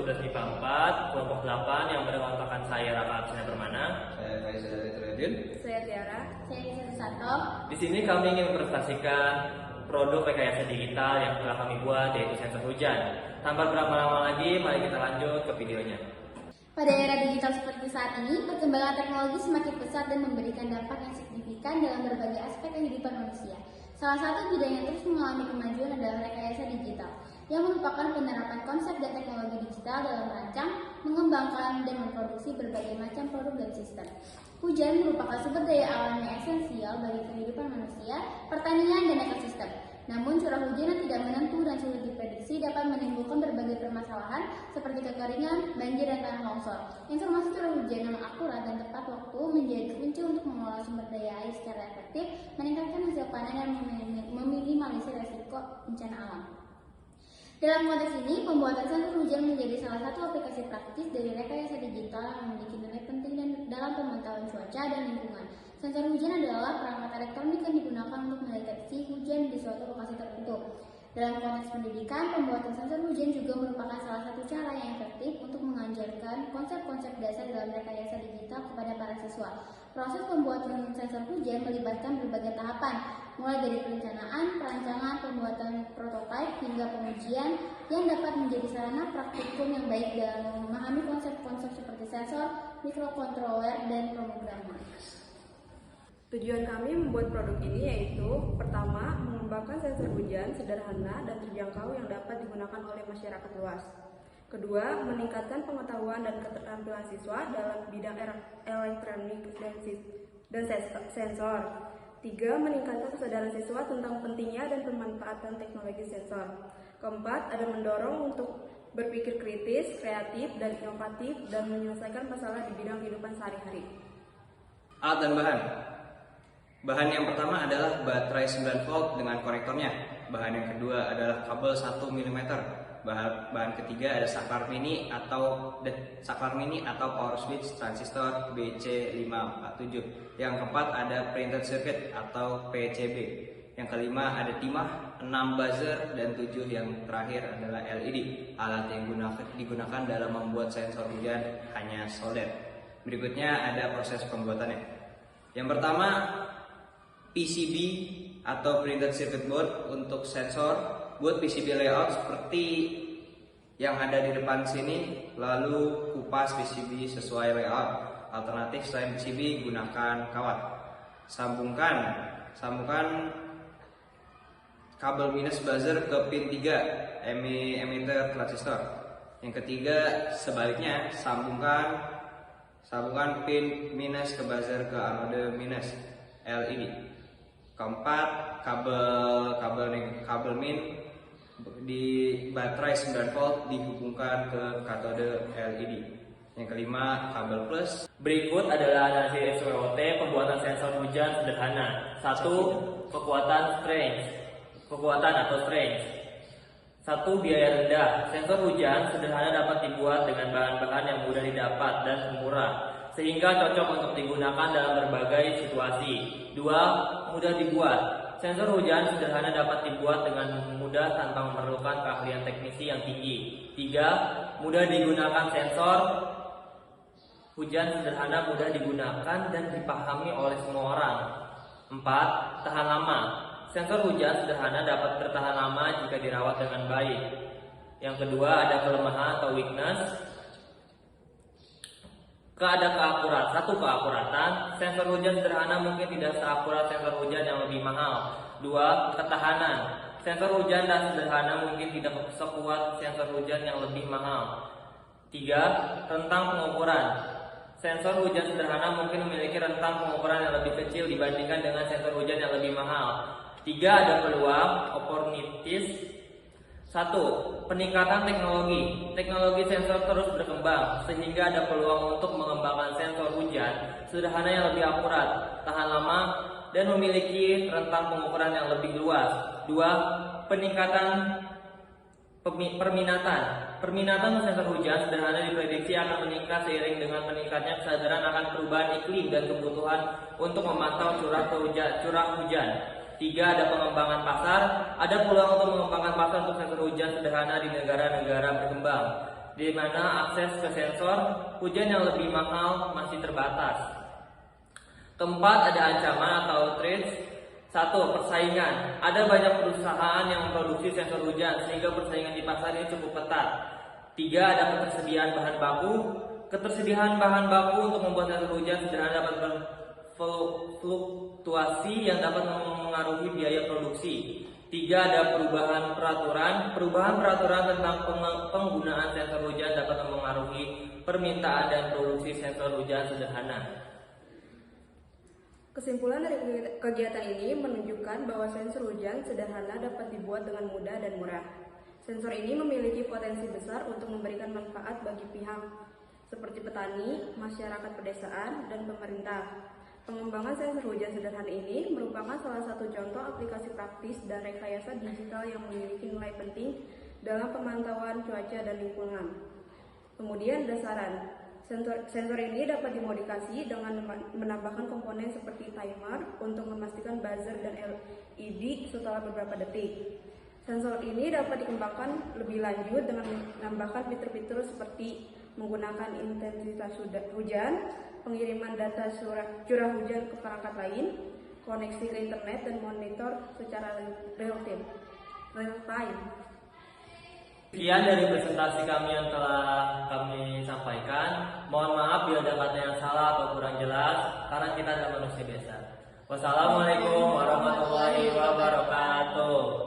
12 IPA 4, kelompok 8 yang beranggotakan saya Raka Absina Permana. Saya Faisal Alitradin. Saya Tiara. Saya Nisa Santo. Di sini kami ingin mempresentasikan produk rekayasa digital yang telah kami buat, yaitu sensor hujan. Tanpa berlama-lama lagi, mari kita lanjut ke videonya. Pada era digital seperti saat ini, perkembangan teknologi semakin pesat dan memberikan dampak yang signifikan dalam berbagai aspek kehidupan manusia. Salah satu bidang yang terus mengalami kemajuan adalah rekayasa digital, yang merupakan penerapan konsep dan teknologi digital dalam merancang, mengembangkan, dan memproduksi berbagai macam produk dan sistem. Hujan merupakan sumber daya alam yang esensial bagi kehidupan manusia, pertanian, dan ekosistem. Namun, curah hujan yang tidak menentu dan sulit diprediksi dapat menimbulkan berbagai permasalahan seperti kekeringan, banjir, dan tanah longsor. Informasi curah hujan yang akurat dan tepat waktu menjadi kunci untuk mengelola sumber daya air secara efektif, meningkatkan hasil panen, dan meminimalisir resiko bencana alam. Dalam konteks ini, pembuatan sensor hujan menjadi salah satu aplikasi praktis dari rekayasa digital yang memiliki nilai penting dalam pemantauan cuaca dan lingkungan. Sensor hujan adalah perangkat elektronik yang digunakan untuk mendeteksi hujan di suatu lokasi tertentu. Dalam konteks pendidikan, pembuatan sensor hujan juga merupakan salah satu cara yang efektif untuk mengajarkan konsep-konsep dasar dalam rekayasa digital kepada para siswa. Proses pembuatan sensor hujan melibatkan berbagai tahapan, mulai dari perencanaan, perancangan, pembuatan prototipe, hingga pengujian yang dapat menjadi sarana praktikum yang baik dalam memahami konsep-konsep seperti sensor, mikrokontroler, dan pemrograman. Tujuan kami membuat produk ini yaitu pertama, mengembangkan sensor hujan sederhana dan terjangkau yang dapat digunakan oleh masyarakat luas. Kedua, meningkatkan pengetahuan dan keterampilan siswa dalam bidang elektronik dan sensor. Tiga, meningkatkan kesadaran siswa tentang pentingnya dan pemanfaatan teknologi sensor. Keempat, ada mendorong untuk berpikir kritis, kreatif, dan inovatif dan menyelesaikan masalah di bidang kehidupan sehari-hari. Alat dan bahan. Bahan yang pertama adalah baterai 9 volt dengan konektornya. Bahan yang kedua adalah kabel 1 mm. Bahan ketiga ada saklar mini atau power switch transistor BC547. Yang keempat ada printed circuit atau PCB. Yang kelima ada timah, 6 buzzer, dan 7 yang terakhir adalah LED. Alat yang digunakan dalam membuat sensor hujan hanya solder. Berikutnya ada proses pembuatannya. Yang pertama, PCB atau printed circuit board untuk sensor. Buat PCB layout seperti yang ada di depan sini, lalu kupas PCB sesuai layout. Alternatif selain PCB, gunakan kawat. Sambungkan kabel minus buzzer ke pin 3 emitter transistor. Yang ketiga, sebaliknya, sambungkan pin minus ke buzzer ke anode minus LED. Keempat, kabel min di baterai 9 volt dihubungkan ke katode LED. Yang kelima, kabel plus. Berikut adalah analisis SWOT pembuatan sensor hujan sederhana. 1. Kekuatan atau strength. 1. Biaya rendah. Sensor hujan sederhana dapat dibuat dengan bahan-bahan yang mudah didapat dan murah, sehingga cocok untuk digunakan dalam berbagai situasi. 2. Mudah dibuat. Sensor hujan sederhana dapat dibuat dengan mudah tanpa memerlukan keahlian teknisi yang tinggi. 3. Mudah digunakan. Sensor hujan sederhana mudah digunakan dan dipahami oleh semua orang. 4. Tahan lama. Sensor hujan sederhana dapat bertahan lama jika dirawat dengan baik. Yang kedua ada kelemahan atau weakness. Keakuratan. Sensor hujan sederhana mungkin tidak seakurat sensor hujan yang lebih mahal. 2. Ketahanan. Sensor hujan dan sederhana mungkin tidak sekuat sensor hujan yang lebih mahal. 3. Rentang pengukuran. Sensor hujan sederhana mungkin memiliki rentang pengukuran yang lebih kecil dibandingkan dengan sensor hujan yang lebih mahal. 3. Ada peluang, opportunities. 1. Peningkatan teknologi. Teknologi sensor terus berkembang, sehingga ada peluang untuk mengembangkan sensor hujan sederhana yang lebih akurat, tahan lama, dan memiliki rentang pengukuran yang lebih luas. 2. Peningkatan perminatan. Perminatan sensor hujan sederhana diprediksi akan meningkat seiring dengan meningkatnya kesadaran akan perubahan iklim dan kebutuhan untuk memantau curah hujan. 3. Ada pengembangan pasar. Ada peluang untuk mengembangkan pasar untuk sensor hujan sederhana di negara-negara berkembang. di mana akses ke sensor hujan yang lebih mahal masih terbatas. Keempat, ada ancaman atau threats. 1. Persaingan. Ada banyak perusahaan yang memproduksi sensor hujan sehingga persaingan di pasar ini cukup ketat. 3. Ada ketersediaan bahan baku. Ketersediaan bahan baku untuk membuat sensor hujan sederhana dapat berfluktuasi yang dapat mengaruhi biaya produksi. 3. Ada perubahan peraturan. Perubahan peraturan tentang penggunaan sensor hujan dapat mempengaruhi permintaan dan produksi sensor hujan sederhana. Kesimpulan dari kegiatan ini menunjukkan bahwa sensor hujan sederhana dapat dibuat dengan mudah dan murah. Sensor ini memiliki potensi besar untuk memberikan manfaat bagi pihak seperti petani, masyarakat pedesaan, dan pemerintah. Pengembangan sensor hujan sederhana ini merupakan salah satu contoh aplikasi praktis dan rekayasa digital yang memiliki nilai penting dalam pemantauan cuaca dan lingkungan. Kemudian dasaran. Sensor ini dapat dimodifikasi dengan menambahkan komponen seperti timer untuk memastikan buzzer dan LED setelah beberapa detik. Sensor ini dapat dikembangkan lebih lanjut dengan menambahkan fitur-fitur seperti menggunakan intensitas hujan, pengiriman data curah hujan ke perangkat lain, koneksi ke internet, dan monitor secara real time. Sekian dari presentasi kami yang telah kami sampaikan. Mohon maaf bila ada kata yang salah atau kurang jelas, karena kita adalah manusia biasa. Wassalamualaikum warahmatullahi wabarakatuh.